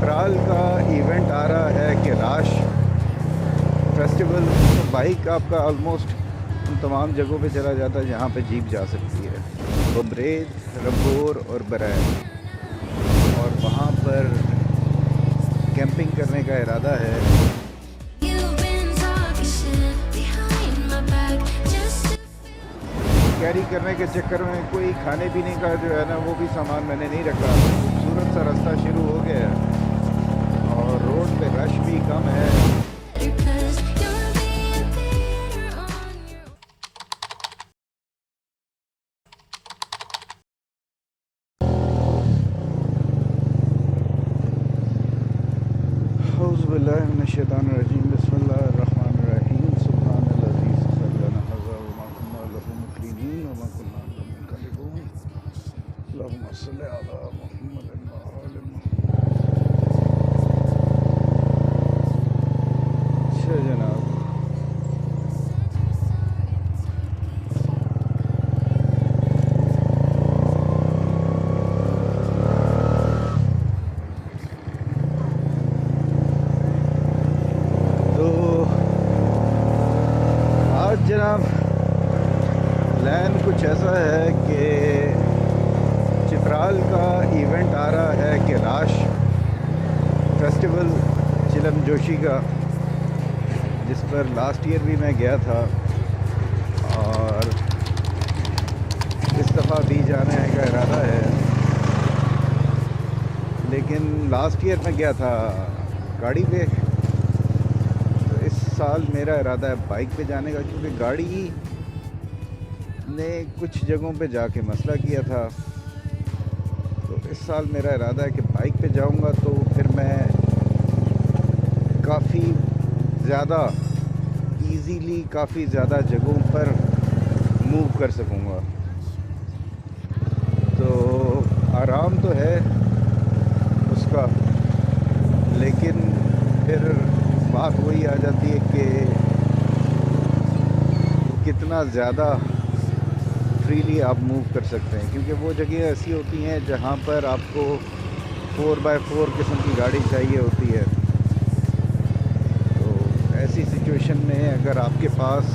चित्राल का इवेंट आ रहा है कैलाश फेस्टिवल। तो बाइक आपका ऑलमोस्ट उन तमाम जगहों पे चला जाता है जहाँ पे जीप जा सकती है, बुमरेद, रंगोर और बरैन। और वहाँ पर कैंपिंग करने का इरादा है। कैरी करने के चक्कर में कोई खाने पीने का जो है ना वो भी सामान मैंने नहीं रखा। खूबसूरत सा रास्ता शुरू हो गया है और रोड पे रश भी कम है। औज़ुबिल्लाहिमिनश्शैतानिर्रजीम, बिस्मिल्लाहिर्रहमानिर्रहीम, सुब्हानल्लज़ी सख़्ख़रलना हज़ा व मा कुन्ना लहू मुक़रिनीन व मा कुन्ना लहू मुक़र्रिबून, अल्लाहुम्मा सल्लि अला मुहम्मदिन व आलि मुहम्मद। अच्छा जनाब, जनाब प्लान कुछ ऐसा है कि चित्राल का इवेंट आ रहा है कैलाश फेस्टिवल चिलम जोशी का, जिस पर लास्ट ईयर भी मैं गया था और इस दफ़ा भी जाने का इरादा है। लेकिन लास्ट ईयर मैं गया था गाड़ी पे, साल मेरा इरादा है बाइक पे जाने का, क्योंकि गाड़ी ने कुछ जगहों पे जाके मसला किया था। तो इस साल मेरा इरादा है कि बाइक पे जाऊंगा तो फिर मैं काफ़ी ज़्यादा इजीली काफ़ी ज़्यादा जगहों पर मूव कर सकूंगा। तो आराम तो है उसका, लेकिन फिर बात वही आ जाती है कि कितना ज़्यादा फ्रीली आप मूव कर सकते हैं, क्योंकि वो जगह ऐसी होती हैं जहाँ पर आपको 4x4 किस्म की गाड़ी चाहिए होती है। तो ऐसी सिचुएशन में अगर आपके पास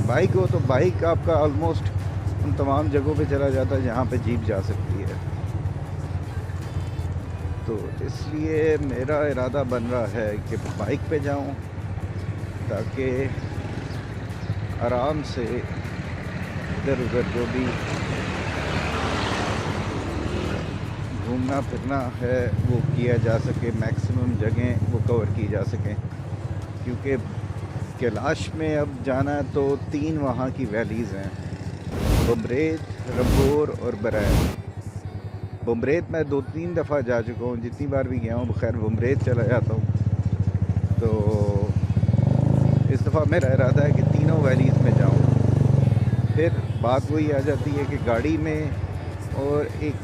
बाइक हो तो बाइक आपका ऑलमोस्ट उन तमाम जगहों पे चला जाता है जहाँ पे जीप जा सकती है। तो इसलिए मेरा इरादा बन रहा है कि बाइक पे जाऊं ताकि आराम से इधर उधर जो भी घूमना फिरना है वो किया जा सके, मैक्सिमम जगह वो कवर की जा सकें। क्योंकि कैलाश में अब जाना है तो 3 वहाँ की वैलीज़ हैं, बुमरेद, रंगोर और बरैन। बुमरेद मैं 2-3 दफ़ा जा चुका हूँ, जितनी बार भी गया हूँ खैर बुमरेद चला जाता हूँ। तो इस दफ़ा मेरा इरादा है कि तीनों वैलीज़ में जाऊँ। फिर बात वही आ जाती है कि गाड़ी में और एक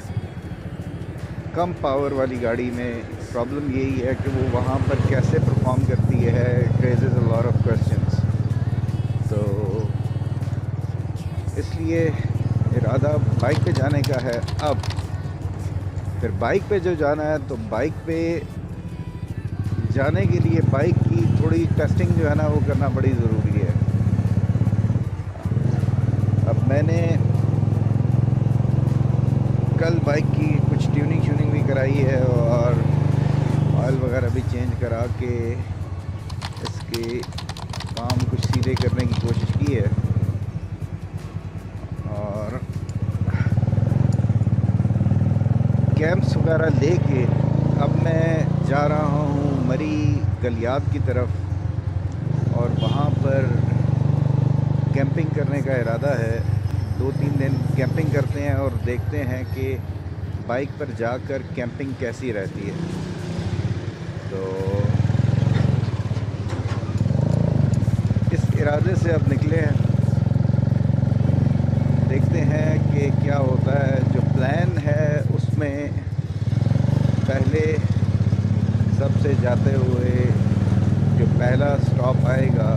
कम पावर वाली गाड़ी में प्रॉब्लम यही है कि वो वहाँ पर कैसे परफॉर्म करती है, raises a lot of questions. तो इसलिए इरादा बाइक पे जाने का है। अब फिर बाइक पे जो जाना है तो बाइक पे जाने के लिए बाइक की थोड़ी टेस्टिंग जो है ना वो करना बड़ी ज़रूरी है। अब मैंने कल बाइक की कुछ ट्यूनिंग भी कराई है और ऑयल वगैरह भी चेंज करा के इसके काम कुछ सीधे करने की कोशिश की है। और कैंप्स वगैरह लेके अब मैं जा रहा हूँ मरी गलियात की तरफ और वहाँ पर कैंपिंग करने का इरादा है। 2-3 दिन कैंपिंग करते हैं और देखते हैं कि बाइक पर जाकर कैंपिंग कैसी रहती है। तो इस इरादे से अब निकले हैं, देखते हैं कि क्या होता है। जो प्लान है उसमें पहले सबसे जाते हुए जो पहला स्टॉप आएगा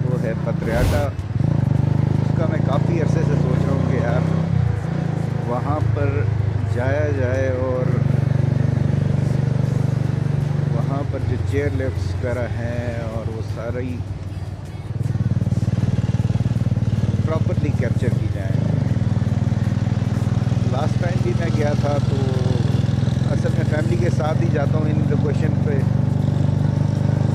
वो है पत्रियाटा। उसका मैं काफ़ी अरसे से सोच रहा हूँ कि यार वहाँ पर जाया जाए और चेयर लिफ्ट्स वगैरह हैं और वो सारी प्रॉपरली कैप्चर की जाए। लास्ट टाइम भी मैं गया था तो असल में फैमिली के साथ ही जाता हूँ इन लोकेशन पे,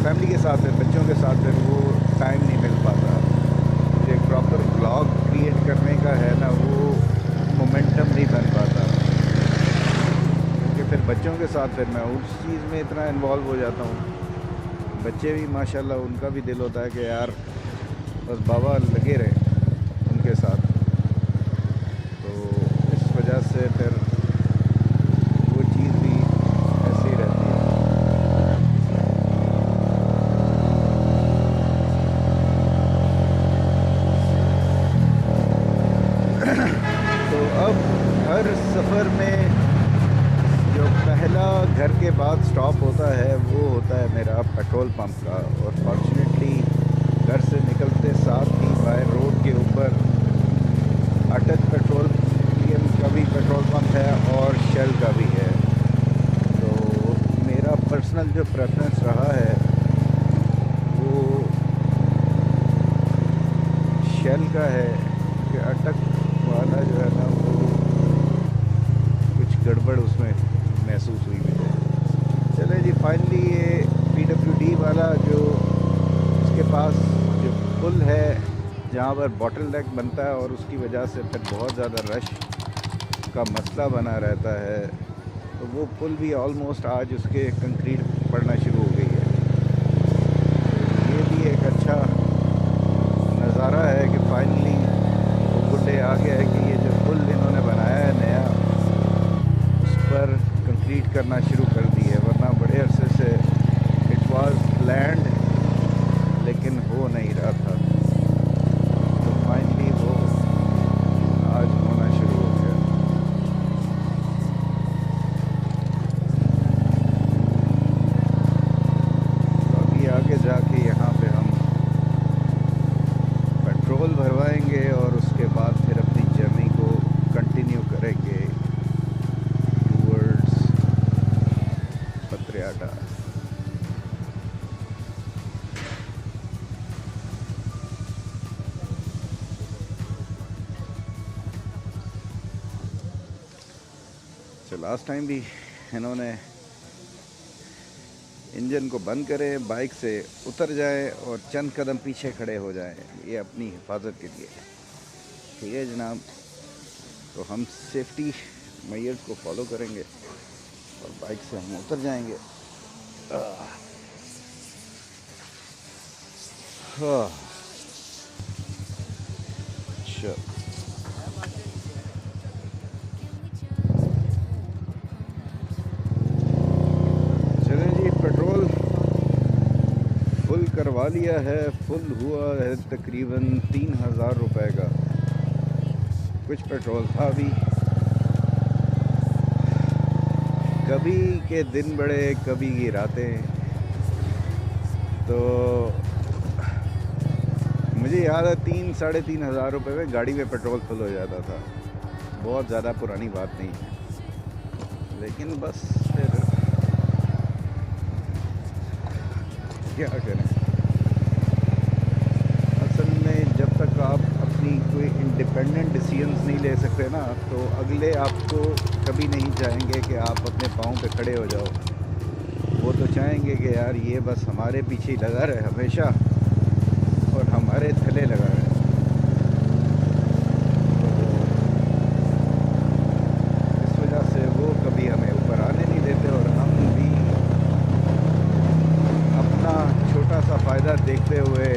फैमिली के साथ है, बच्चों के साथ है, वो टाइम नहीं मिल पाता। जो एक प्रॉपर ब्लॉग क्रिएट करने का है ना, वो मोमेंटम नहीं बन पाता, क्योंकि फिर बच्चों के साथ फिर मैं उस चीज़ में इतना इन्वॉल्व हो जाता हूँ। बच्चे भी माशाल्लाह, उनका भी दिल होता है कि यार बस बाबा लगे रहे उनके साथ, तो इस वजह से फिर वो चीज़ भी ऐसे ही रहती है। तो अब हर सफ़र में जो पहला घर के बाद स्टॉप होता है वो होता है मेरा पेट्रोल पंप का। और फॉर्चुनेटली घर से निकलते साथ ही बाय रोड के ऊपर अटक पेट्रोलियम का भी पेट्रोल पंप है और शेल का भी है। तो मेरा पर्सनल जो प्रेफरेंस रहा है वो शेल का है कि अटक वाला जो है ना, वो कुछ गड़बड़ उसमें महसूस हुई मुझे। चले जी, फाइनली ये PWD वाला जो उसके पास जो पुल है जहाँ पर बॉटल नेक बनता है और उसकी वजह से फिर बहुत ज़्यादा रश का मसला बना रहता है, तो वो पुल भी ऑलमोस्ट आज उसके कंक्रीट पड़ना शुरू हो गई है। ये भी एक अच्छा नज़ारा है कि फाइनली वो गुड डे आ गया है कि ये जो पुल इन्होंने बनाया है नया, उस पर कंक्रीट करना शुरू कर दी है। वरना बड़े अरसे से इट वाज लैंड लेकिन हो नहीं रहा था, तो फाइनली वो आज होना शुरू हो गया। तो अभी आगे जाके यहाँ पे हम पेट्रोल भरवाएंगे और उसके बाद फिर अपनी जर्नी को कंटिन्यू करेंगे टूवर्ड्स पत्रियाटा। तो लास्ट टाइम भी इन्होंने इंजन को बंद करें, बाइक से उतर जाएं और चंद कदम पीछे खड़े हो जाएं, ये अपनी हिफाजत के लिए। ठीक है जनाब, तो हम सेफ्टी मेजर्स को फॉलो करेंगे और बाइक से हम उतर जाएंगे। अच्छा, चलें जी, पेट्रोल फुल करवा लिया है। फुल हुआ है तकरीबन 3000 रुपये का। कुछ पेट्रोल था भी, कभी के दिन बड़े कभी की रातें। तो मुझे याद है 3-3.5 हज़ार रुपये में गाड़ी में पेट्रोल फुल हो जाता था। बहुत ज़्यादा पुरानी बात नहीं है, लेकिन बस फिर क्या करें। असल में जब तक आप अपनी कोई इंडिपेंडेंट डिसीजंस नहीं ले सकते ना, तो अगले आपको कभी नहीं चाहेंगे कि आप अपने पाँव पे खड़े हो जाओ। वो तो चाहेंगे कि यार ये बस हमारे पीछे ही लगा रहे हमेशा और हमारे थले लगा रहे। इस वजह से वो कभी हमें ऊपर आने नहीं देते और हम भी अपना छोटा सा फ़ायदा देखते हुए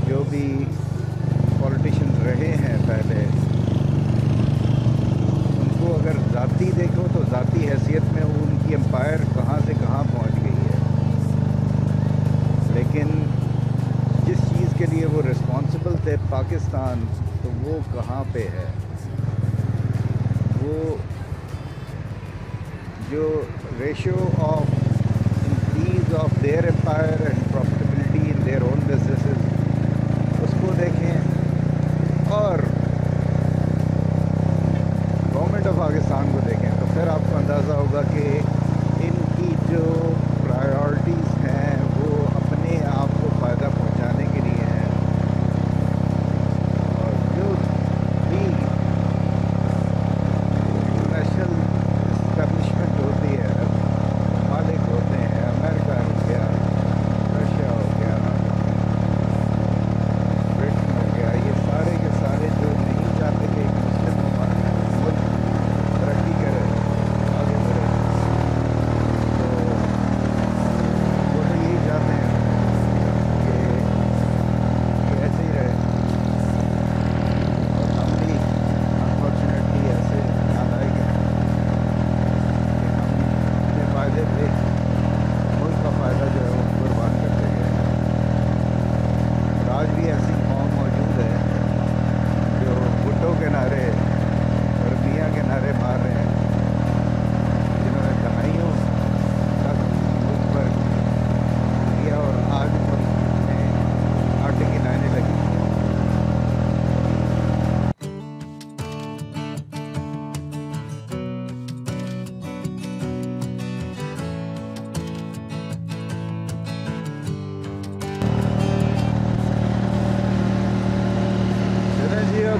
जो भी पॉलिटिशियंस रहे हैं पहले, उनको अगर ज़ाती देखो तो ज़ाती हैसियत में उनकी एम्पायर कहाँ से कहाँ पहुँच गई है, लेकिन जिस चीज़ के लिए वो रिस्पॉन्सिबल थे पाकिस्तान, तो वो कहाँ पे है। वो जो ratio of increase of their empire and profitability in their own businesses, उसको देखें और गवर्नमेंट ऑफ पाकिस्तान को देखें, तो फिर आपको अंदाज़ा होगा कि इनकी जो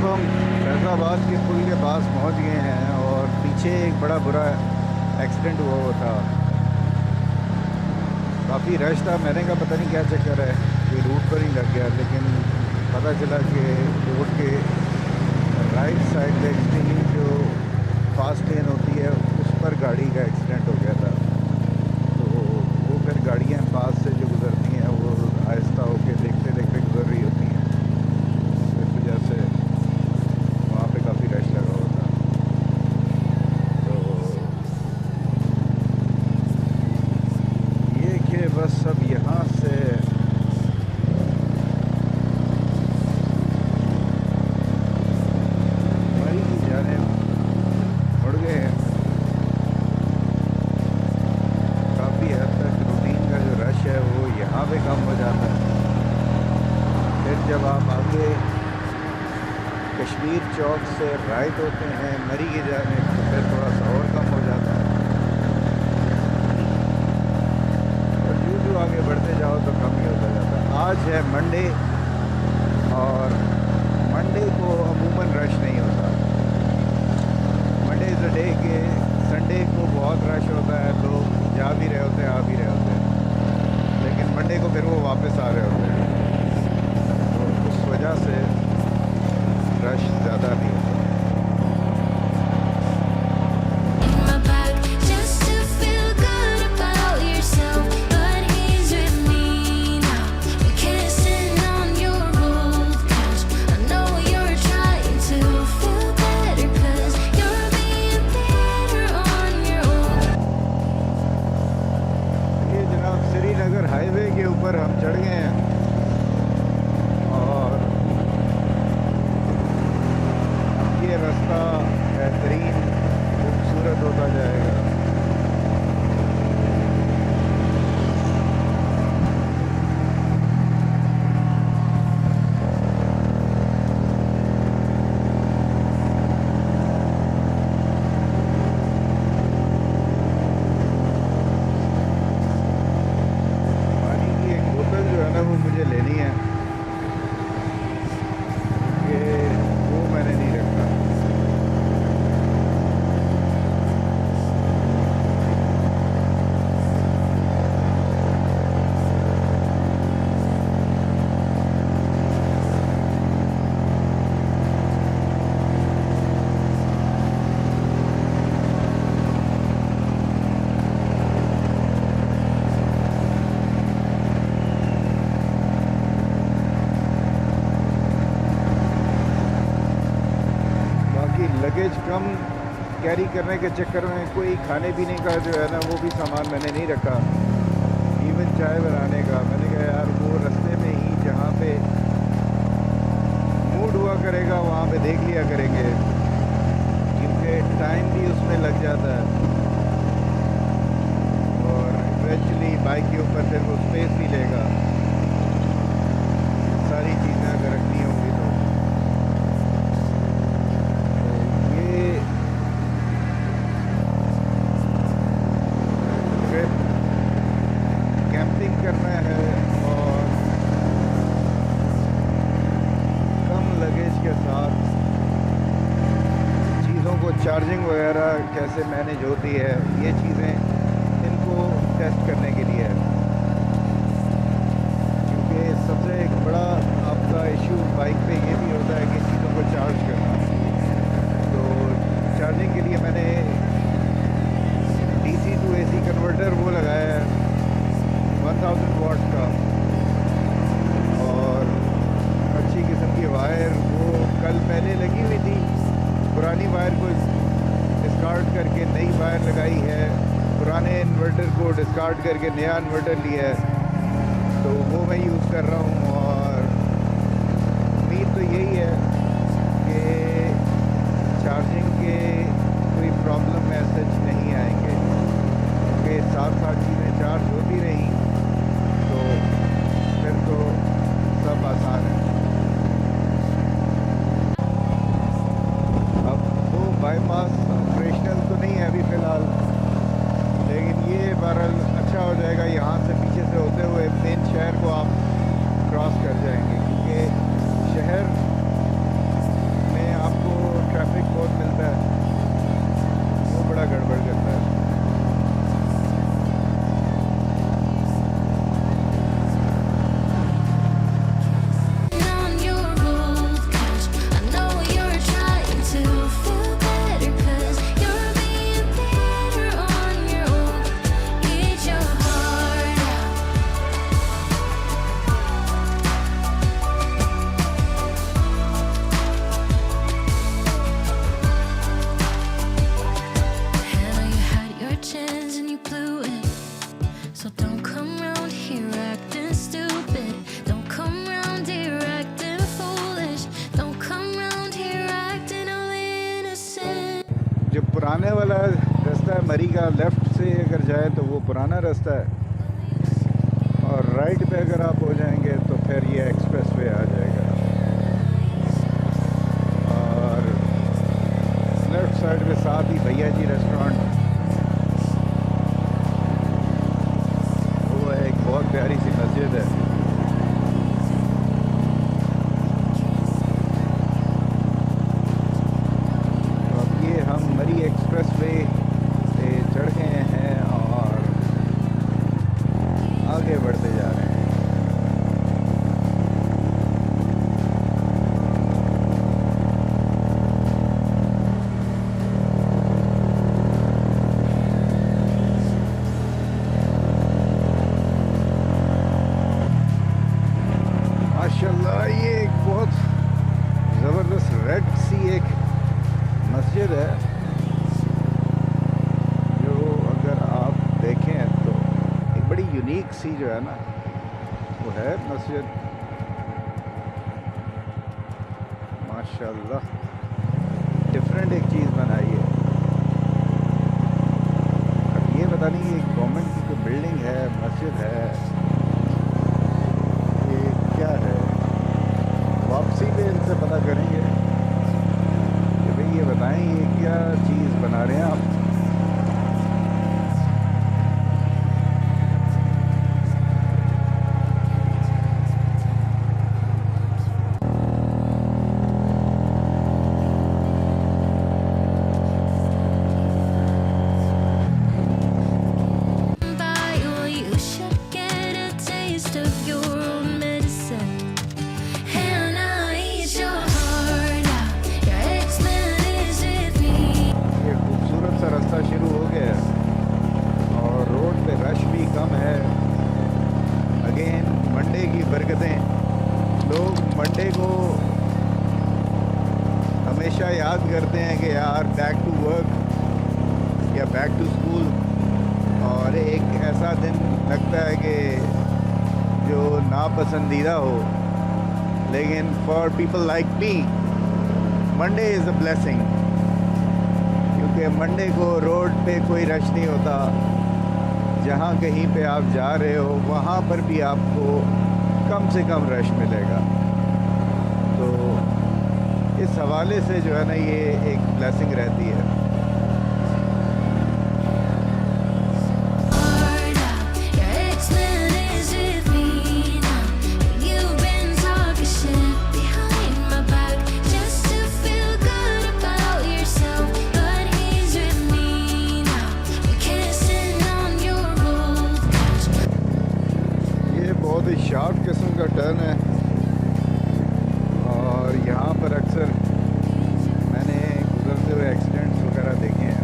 अब हम फैज़ाबाद के पुल के पास पहुंच गए हैं और पीछे एक बड़ा बुरा एक्सीडेंट हुआ था। काफ़ी रश था। मैंने कहा पता नहीं क्या चक्कर है, ये रूट पर ही लग गया, लेकिन पता चला कि रोड के राइट साइड पे एक्सट्रीमली जो फास्ट लेन होती है उस पर गाड़ी का एक्सीडेंट हो गया था। तो वो फिर गाड़ियाँ पास से जो गुज़रती हैं वो आहिस्ता होकर देखते देखते गुज़र रही होती हैं, इस वजह से वहाँ पे काफ़ी रश लगा हुआ था। तो ये कि बस अब यहाँ से मरी की जाने मुड़ गए हैं। काफ़ी हद तक रूटीन का जो रश है वो यहाँ पे कम हो जाता है। फिर जब आप आगे कश्मीर चौक से राइट होते हैं मरी की जाने, तो फिर थोड़ा सा और कम हो जाता है। और जो आगे बढ़ते जाओ तो कम ही होता जाता है। आज है मंडे और मंडे को अमूमन रश नहीं होता। मंडे इज़ अ डे के संडे को बहुत रश होता है, लोग जा भी रहे होते हैं, आ भी रहे होते हैं, लेकिन मंडे को फिर वो वापस आ रहे होते हैं, तो उस वजह से रश ज़्यादा नहीं होता। my back just to feel good about yourself, but he's with me now. We're kissing on your old couch. I know you're trying to feel better 'cause you're being better on your own. ये जनाब Srinagar highway के ऊपर हम चढ़ गए हैं और अब ये रास्ता बेहतरीन खूबसूरत होता जाएगा। पानी की एक बोतल जो है ना वो मुझे लेनी है, कि वो मैंने नहीं रखा। बाकी लगेज कम कैरी करने के चक्कर में कोई खाने पीने का जो है ना वो भी सामान मैंने नहीं रखा। इवन चाय बनाने का मैंने कहा यार वो रास्ते में ही जहाँ पे मूड हुआ करेगा वहाँ पे देख लिया करेंगे, क्योंकि टाइम भी उसमें लग जाता है और इवेंचुअली बाइक के ऊपर फिर वो स्पेस भी लेगा सारी चीज़ें अगर रखनी होंगी तो। ये ट्रिप कैंपिंग करना है और कम लगेज के साथ चीज़ों को चार्जिंग वगैरह कैसे मैनेज होती है, ये चीज़ें इनको टेस्ट करने के लिए है। क्योंकि सबसे एक बड़ा आपका इशू बाइक पे ये भी होता है कि चीज़ों को चार्ज करना। तो चार्जिंग के लिए मैंने DC to AC कन्वर्टर वो लगाया है 1000 वाट का, और अच्छी किस्म की वायर वो कल पहले लगी हुई थी, पुरानी वायर को डिस्कार्ड करके नई वायर लगाई है, पुराने इन्वर्टर को डिस्कार्ड करके नया इन्वर्टर लिया है, तो वो मैं यूज़ कर रहा हूँ। और उम्मीद तो यही है कि चार्जिंग के कोई प्रॉब्लम मैसेज नहीं आएंगे, क्योंकि साथ साथ चीज़ें चार्ज होती रही तो फिर तो सब आसान है। अब वो बाईपास ऑपरेशनल तो नहीं है अभी फ़िलहाल, लेकिन ये बहरहाल अच्छा हो जाएगा। यहाँ से पीछे से होते हुए मेन शहर को आप क्रॉस पुराने वाला रास्ता है मरी का, लेफ़्ट से अगर जाए तो वो पुराना रास्ता है, और राइट पे अगर आप हो जाएंगे तो फिर ये एक्सप्रेस वे आ जाएगा। और लेफ़्ट साइड पे साथ ही भैया जी रेस्टोरेंट, वो है एक बहुत प्यारी सी मस्जिद है। तो अब ये हम मरी एक्सप्रेस वे से चढ़ गए हैं और आगे बढ़ते जा रहे हैं। माशाल्लाह ये एक बहुत ज़बरदस्त रेड सी एक मस्जिद है, जो अगर आप देखें तो एक बड़ी यूनिक सी जो है ना वो है मस्जिद। माशाल्लाह डिफरेंट एक चीज़ बनाई है। अब ये पता नहीं ये गवर्नमेंट की कोई बिल्डिंग है, मस्जिद है, ये क्या है, वापसी पे इनसे पता करेंगे कि भाई ये बताएं ये क्या चीज़ बना रहे हैं आप। By you, you should get a taste of your own medicine. And I eat your heart out. Your ex-man is with me. ये खूबसूरत सा रास्ता शुरू हो गया है और रोड पे रश भी कम है। अगेन मंडे की बरकतें, लोग मंडे को हमेशा याद करते हैं कि यार बैक टू वर्क या बैक टू स्कूल, और एक ऐसा दिन लगता है कि जो नापसंदीदा हो, लेकिन for people like me Monday is a blessing, क्योंकि मंडे को रोड पे कोई रश नहीं होता। जहाँ कहीं पे आप जा रहे हो वहाँ पर भी आपको कम से कम रश मिलेगा। तो इस हवाले से जो है ना ये एक ब्लेसिंग रहती है। Heart out. Your ex-man is with me now. You've been talking shit behind my back just to feel good about yourself. But he's with me now. We're kissing on your old couch. ये बहुत ही sharp किस्म का turn है और यहाँ पर अक्सर मैंने गुजरते हुए एक्सीडेंट्स वगैरह देखे हैं।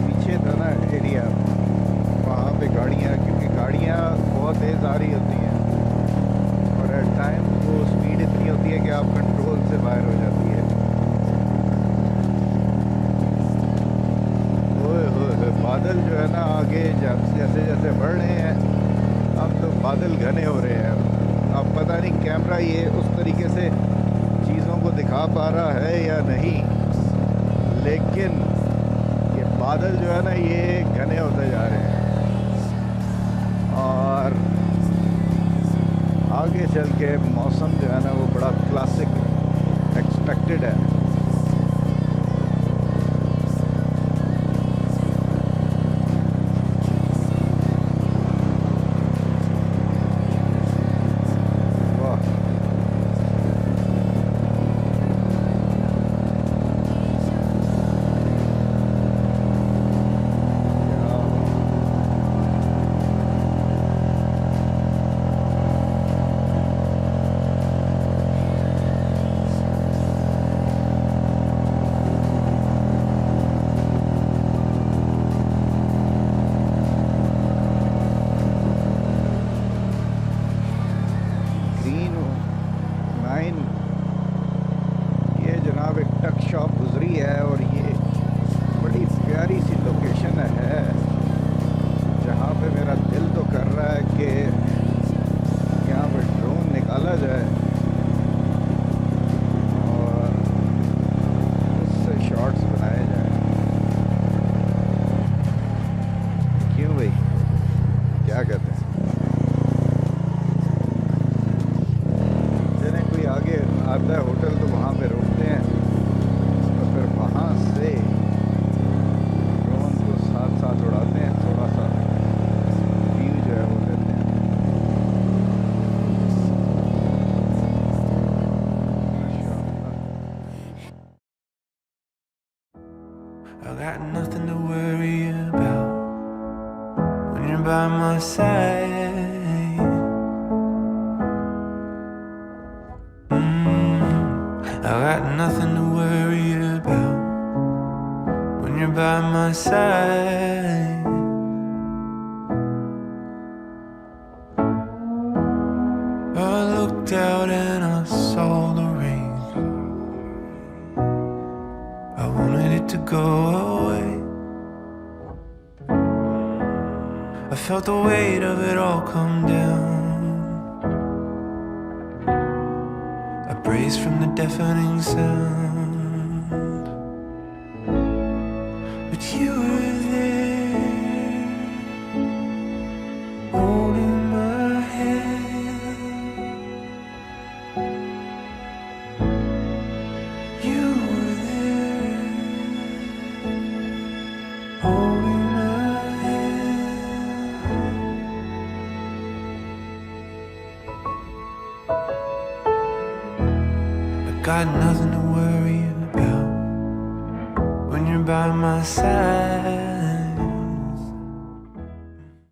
पीछे था ना एरिया, वहाँ पे गाड़ियाँ, क्योंकि गाड़ियाँ बहुत तेज़ आ रही होती हैं और एट टाइम वो स्पीड इतनी होती है कि आप कंट्रोल से बाहर हो जाती है। ओए होए, बादल जो है ना आगे जैसे जैसे बढ़ रहे हैं, अब तो बादल घने हो रहे हैं। अब पता नहीं कैमरा ये उस तरीके से चीज़ों को दिखा पा रहा है या नहीं, लेकिन ये बादल जो है ना ये घने होते जा रहे हैं और आगे चल के मौसम जो है ना वो बड़ा क्लासिक एक्सपेक्टेड है। वाह, you're by my side. I got nothing to worry about when you're by my side. I looked out and I saw the rain. I wanted it to go away. I felt the weight of it all come down. I braced from the deafening sound. But you were there, holding my hand. You were there, holding my hand. I got nothing to worry about when you're by my side.